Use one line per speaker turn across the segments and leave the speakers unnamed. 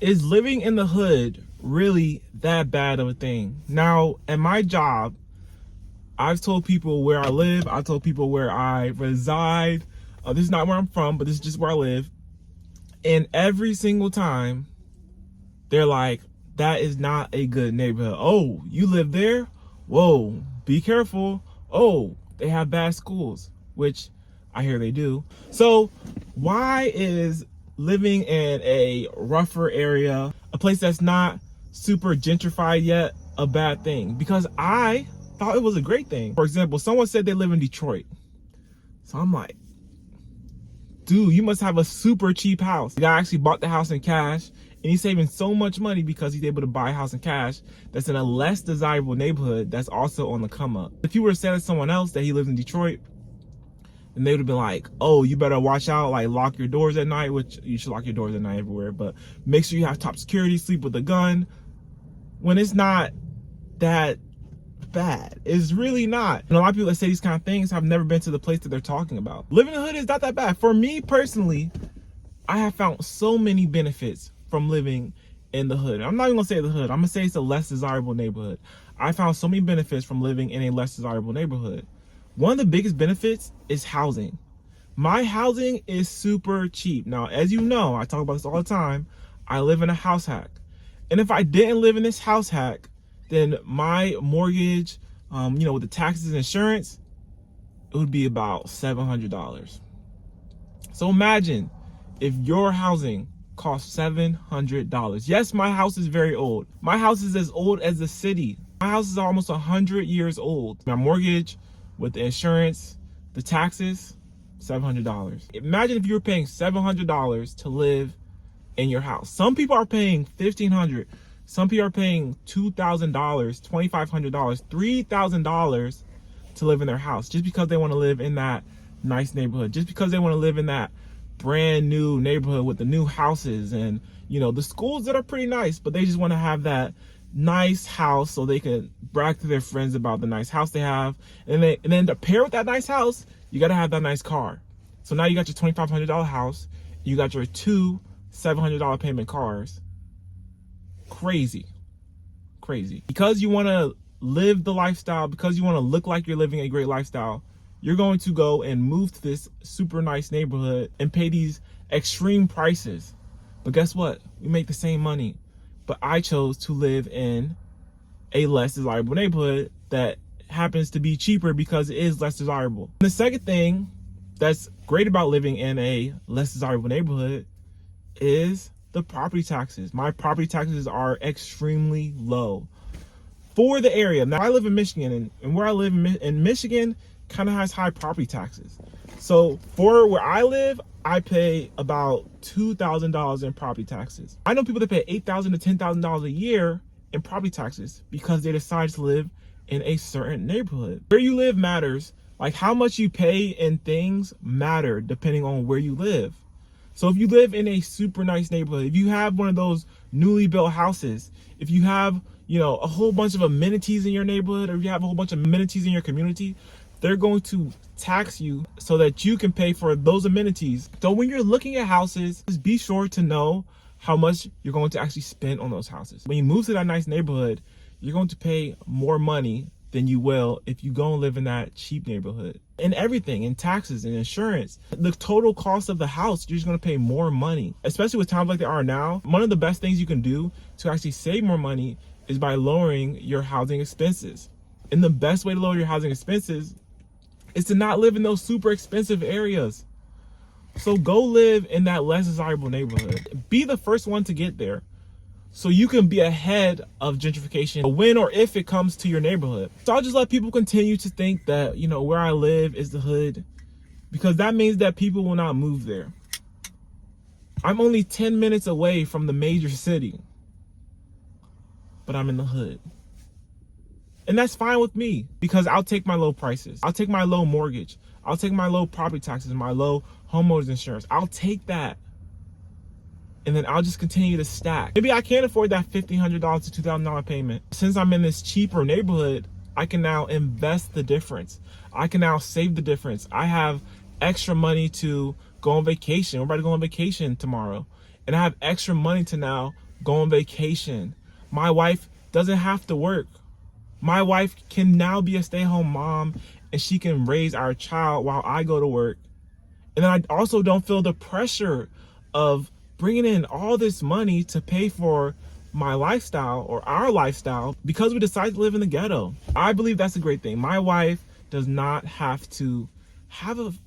Is living in the hood really that bad of a thing? Now, at my job, I've told people where I live. I've told people where I reside. This is not where I'm from, but this is just where I live. And every single time, they're like, that is not a good neighborhood. Oh, you live there? Whoa, be careful. Oh, they have bad schools, which I hear they do. So why is living in a rougher area, a place that's not super gentrified yet, a bad thing? Because I thought it was a great thing. For example, someone said they live in Detroit. So I'm like, dude, you must have a super cheap house. The guy actually bought the house in cash, and he's saving so much money because he's able to buy a house in cash that's in a less desirable neighborhood that's also on the come up. If you were to say to someone else that he lives in Detroit, and they would have been like, oh, you better watch out, like lock your doors at night, which you should lock your doors at night everywhere, but make sure you have top security, sleep with a gun. When it's not that bad. It's really not. And a lot of people that say these kind of things have never been to the place that they're talking about. Living in the hood is not that bad. For me personally, I have found so many benefits from living in the hood. I'm not even gonna say the hood. I'm gonna say it's a less desirable neighborhood. I found so many benefits from living in a less desirable neighborhood. One of the biggest benefits is housing. My housing is super cheap. Now, as you know, I talk about this all the time, I live in a house hack. And if I didn't live in this house hack, then my mortgage, with the taxes and insurance, it would be about $700. So imagine if your housing costs $700. Yes, my house is very old. My house is as old as the city. My house is almost 100 years old. My mortgage, with the insurance, the taxes, $700. Imagine if you were paying $700 to live in your house. Some people are paying $1,500. Some people are paying $2,000, $2,500, $3,000 to live in their house just because they want to live in that nice neighborhood, just because they want to live in that brand new neighborhood with the new houses and, the schools that are pretty nice, but they just want to have that nice house so they can brag to their friends about the nice house they have. And then to pair with that nice house, you got to have that nice car. So now you got your $2,500 house, you got your two $700 payment cars. Crazy. Because you want to live the lifestyle, because you want to look like you're living a great lifestyle, you're going to go and move to this super nice neighborhood and pay these extreme prices. But guess what? We make the same money. But I chose to live in a less desirable neighborhood that happens to be cheaper because it is less desirable. And the second thing that's great about living in a less desirable neighborhood is the property taxes. My property taxes are extremely low for the area. Now I live in Michigan, and where I live in Michigan kind of has high property taxes. So for where I live, I pay about $2,000 in property taxes. I know people that pay $8,000 to $10,000 a year in property taxes because they decide to live in a certain neighborhood. Where you live matters. Like how much you pay in things matter depending on where you live. So if you live in a super nice neighborhood, if you have one of those newly built houses, if you have, a whole bunch of amenities in your neighborhood, or you have a whole bunch of amenities in your community, they're going to tax you so that you can pay for those amenities. So when you're looking at houses, just be sure to know how much you're going to actually spend on those houses. When you move to that nice neighborhood, you're going to pay more money than you will if you go and live in that cheap neighborhood. And everything, in taxes and insurance, the total cost of the house, you're just going to pay more money. Especially with times like they are now, one of the best things you can do to actually save more money is by lowering your housing expenses. And the best way to lower your housing expenses is to not live in those super expensive areas. So go live in that less desirable neighborhood. Be the first one to get there so you can be ahead of gentrification when or if it comes to your neighborhood. So I'll just let people continue to think that, where I live is the hood, because that means that people will not move there. I'm only 10 minutes away from the major city, but I'm in the hood. And that's fine with me because I'll take my low prices. I'll take my low mortgage. I'll take my low property taxes, my low homeowners insurance. I'll take that. And then I'll just continue to stack. Maybe I can't afford that $1,500 to $2,000 payment. Since I'm in this cheaper neighborhood, I can now invest the difference. I can now save the difference. I have extra money to go on vacation. We're about to go on vacation tomorrow. And I have extra money to now go on vacation. My wife doesn't have to work. My wife can now be a stay-at-home mom, and she can raise our child while I go to work. And then I also don't feel the pressure of bringing in all this money to pay for my lifestyle or our lifestyle because we decide to live in the ghetto. I believe that's a great thing. My wife does not have to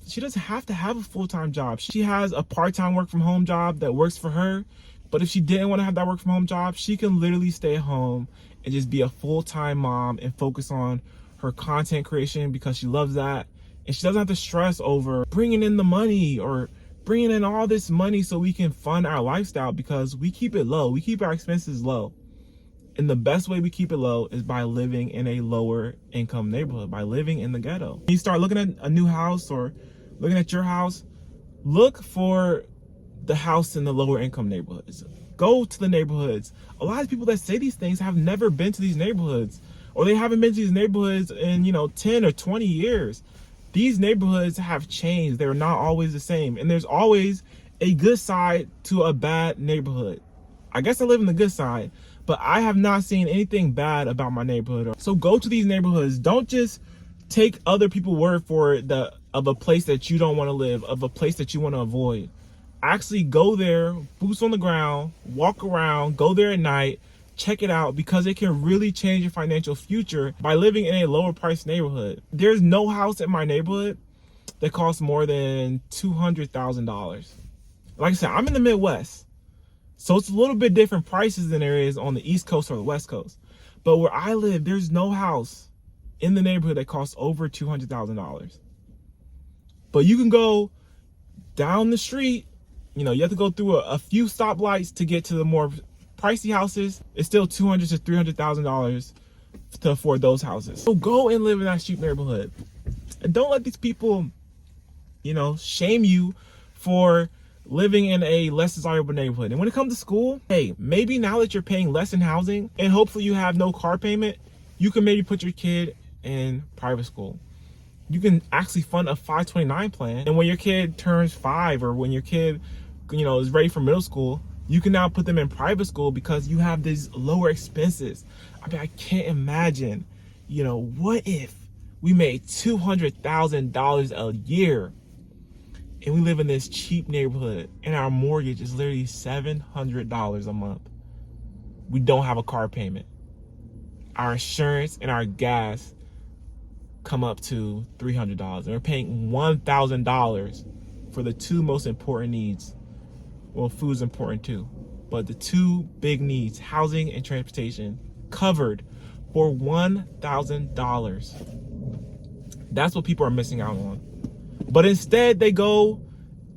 she doesn't have to have a full-time job. She has a part-time work from home job that works for her. But if she didn't want to have that work from home job, she can literally stay at home and just be a full-time mom and focus on her content creation because she loves that. And she doesn't have to stress over bringing in the money or bringing in all this money so we can fund our lifestyle, because we keep it low. We keep our expenses low. And the best way we keep it low is by living in a lower income neighborhood, by living in the ghetto. When you start looking at a new house or looking at your house, look for the house in the lower income neighborhoods. Go to the neighborhoods. A lot of people that say these things have never been to these neighborhoods, or they haven't been to these neighborhoods in 10 or 20 years. These neighborhoods have changed. They're not always the same. And there's always a good side to a bad neighborhood. I guess I live in the good side, but I have not seen anything bad about my neighborhood. So go to these neighborhoods. Don't just take other people's word for it of a place that you don't want to live, of a place that you want to avoid. Actually go there, boots on the ground, walk around, go there at night, check it out, because it can really change your financial future by living in a lower price neighborhood. There's no house in my neighborhood that costs more than $200,000. Like I said, I'm in the Midwest, so it's a little bit different prices than there is on the East Coast or the West Coast. But where I live, there's no house in the neighborhood that costs over $200,000. But you can go down the street, you have to go through a few stoplights to get to the more pricey houses. It's still $200,000 to $300,000 to afford those houses. So go and live in that cheap neighborhood, and don't let these people, shame you for living in a less desirable neighborhood. And when it comes to school, hey, maybe now that you're paying less in housing and hopefully you have no car payment, you can maybe put your kid in private school. You can actually fund a 529 plan. And when your kid turns 5, or when your kid, is ready for middle school, you can now put them in private school because you have these lower expenses. I can't imagine, what if we made $200,000 a year and we live in this cheap neighborhood and our mortgage is literally $700 a month. We don't have a car payment. Our insurance and our gas come up to $300, and we're paying $1,000 for the two most important needs. Well, food's important too, but the two big needs, housing and transportation, covered for $1,000. That's what people are missing out on. But instead, they go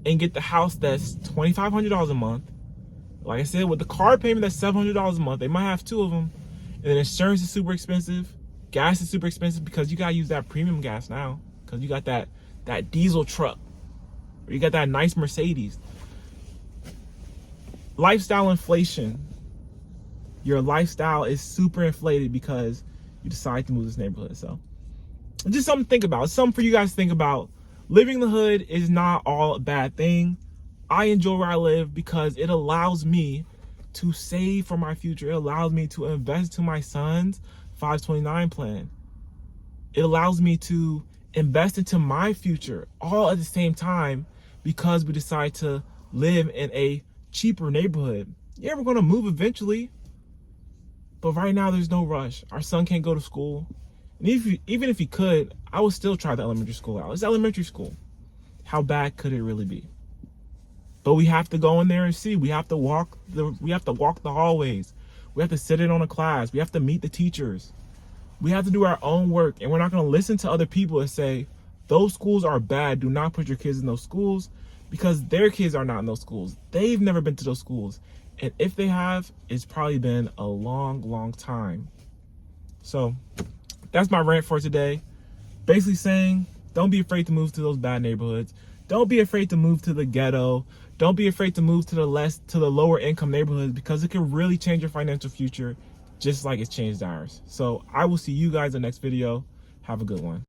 and get the house that's $2,500 a month. Like I said, with the car payment that's $700 a month, they might have 2 of them. And then insurance is super expensive. Gas is super expensive because you gotta use that premium gas now, because you got that diesel truck, or you got that nice Mercedes. Lifestyle inflation. Your lifestyle is super inflated because you decide to move to this neighborhood. So it's just something to think about. It's something for you guys to think about. Living in the hood is not all a bad thing. I enjoy where I live because it allows me to save for my future. It allows me to invest into my son's 529 plan. It allows me to invest into my future all at the same time because we decide to live in a cheaper neighborhood. Yeah, we're going to move eventually, but right now there's no rush. Our son can't go to school. And even if he could, I would still try the elementary school out. It's elementary school. How bad could it really be? But we have to go in there and see. We have to walk the hallways. We have to sit in on a class. We have to meet the teachers. We have to do our own work, and we're not going to listen to other people and say those schools are bad. Do not put your kids in those schools, because their kids are not in those schools. They've never been to those schools. And if they have, it's probably been a long, long time. So that's my rant for today. Basically saying, don't be afraid to move to those bad neighborhoods. Don't be afraid to move to the ghetto. Don't be afraid to move to the lower income neighborhoods, because it can really change your financial future just like it's changed ours. So I will see you guys in the next video. Have a good one.